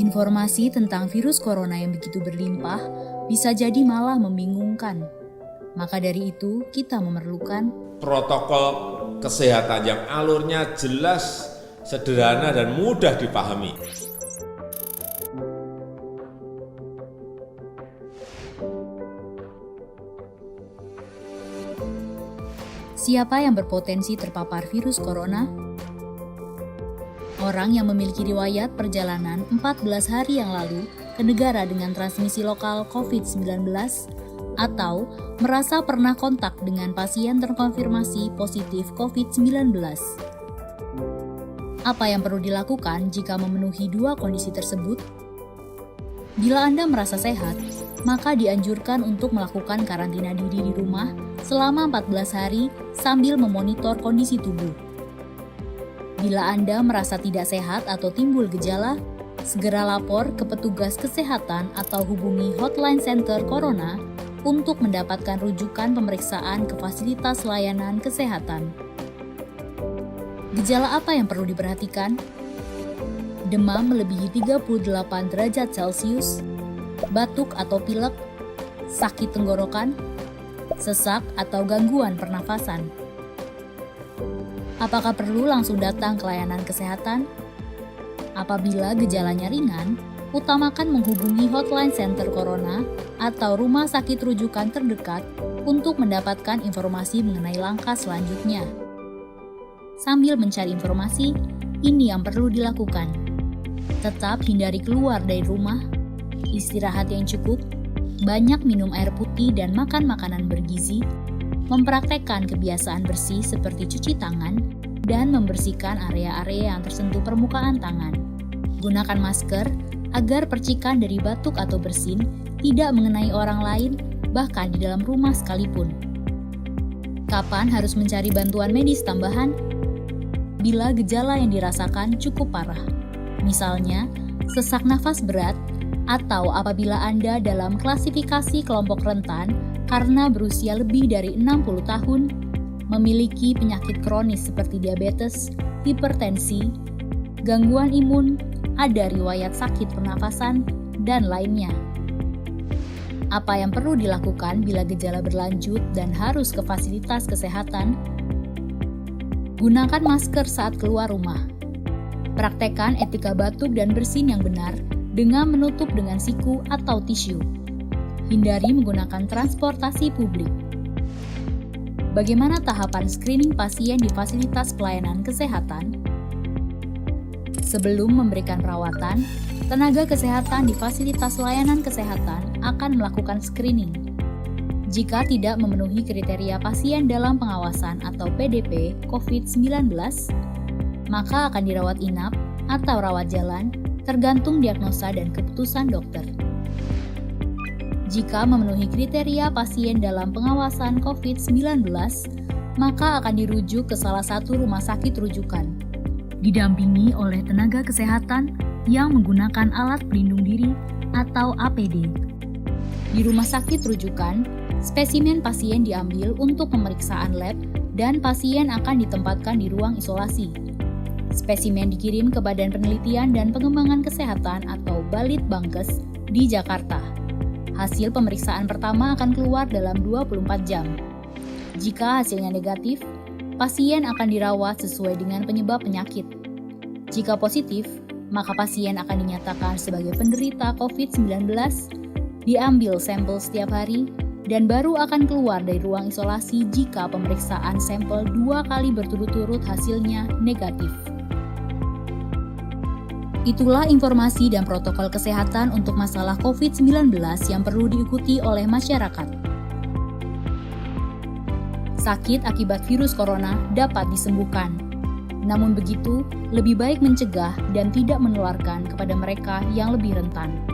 Informasi tentang virus corona yang begitu berlimpah bisa jadi malah membingungkan. Maka dari itu, kita memerlukan protokol kesehatan yang alurnya jelas, sederhana, dan mudah dipahami. siapa yang berpotensi terpapar virus corona. Orang yang memiliki riwayat perjalanan 14 hari yang lalu ke negara dengan transmisi lokal COVID-19 atau merasa pernah kontak dengan pasien terkonfirmasi positif COVID-19. Apa yang perlu dilakukan jika memenuhi dua kondisi tersebut? Bila Anda merasa sehat, maka dianjurkan untuk melakukan karantina diri di rumah selama 14 hari sambil memonitor kondisi tubuh. Bila Anda merasa tidak sehat atau timbul gejala, segera lapor ke petugas kesehatan atau hubungi Hotline Center Corona untuk mendapatkan rujukan pemeriksaan ke fasilitas layanan kesehatan. Gejala apa yang perlu diperhatikan? Demam melebihi 38 derajat Celcius, batuk atau pilek, sakit tenggorokan, sesak atau gangguan pernafasan. Apakah perlu langsung datang ke layanan kesehatan? Apabila gejalanya ringan, utamakan menghubungi Hotline Center Corona atau rumah sakit rujukan terdekat untuk mendapatkan informasi mengenai langkah selanjutnya. Sambil mencari informasi, ini yang perlu dilakukan. Tetap hindari keluar dari rumah, istirahat yang cukup, banyak minum air putih dan makan makanan bergizi, mempraktekkan kebiasaan bersih seperti cuci tangan, dan membersihkan area-area yang tersentuh permukaan tangan. Gunakan masker agar percikan dari batuk atau bersin tidak mengenai orang lain, bahkan di dalam rumah sekalipun. Kapan harus mencari bantuan medis tambahan? Bila gejala yang dirasakan cukup parah, misalnya sesak nafas berat, atau apabila Anda dalam klasifikasi kelompok rentan karena berusia lebih dari 60 tahun, memiliki penyakit kronis seperti diabetes, hipertensi, gangguan imun, ada riwayat sakit pernafasan, dan lainnya. Apa yang perlu dilakukan bila gejala berlanjut dan harus ke fasilitas kesehatan? Gunakan masker saat keluar rumah. Praktekkan etika batuk dan bersin yang benar dengan menutup dengan siku atau tisu. Hindari menggunakan transportasi publik. Bagaimana tahapan screening pasien di fasilitas pelayanan kesehatan? Sebelum memberikan perawatan, tenaga kesehatan di fasilitas layanan kesehatan akan melakukan screening. Jika tidak memenuhi kriteria pasien dalam pengawasan atau PDP COVID-19, maka akan dirawat inap atau rawat jalan, tergantung diagnosa dan keputusan dokter. Jika memenuhi kriteria pasien dalam pengawasan COVID-19, maka akan dirujuk ke salah satu rumah sakit rujukan, didampingi oleh tenaga kesehatan yang menggunakan alat pelindung diri atau APD. Di rumah sakit rujukan, spesimen pasien diambil untuk pemeriksaan lab dan pasien akan ditempatkan di ruang isolasi. Spesimen dikirim ke Badan Penelitian dan Pengembangan Kesehatan atau Balitbangkes di Jakarta. Hasil pemeriksaan pertama akan keluar dalam 24 jam. Jika hasilnya negatif, pasien akan dirawat sesuai dengan penyebab penyakit. Jika positif, maka pasien akan dinyatakan sebagai penderita COVID-19, diambil sampel setiap hari, dan baru akan keluar dari ruang isolasi jika pemeriksaan sampel 2 kali berturut-turut hasilnya negatif. Itulah informasi dan protokol kesehatan untuk masalah COVID-19 yang perlu diikuti oleh masyarakat. Sakit akibat virus corona dapat disembuhkan. Namun begitu, lebih baik mencegah dan tidak menularkan kepada mereka yang lebih rentan.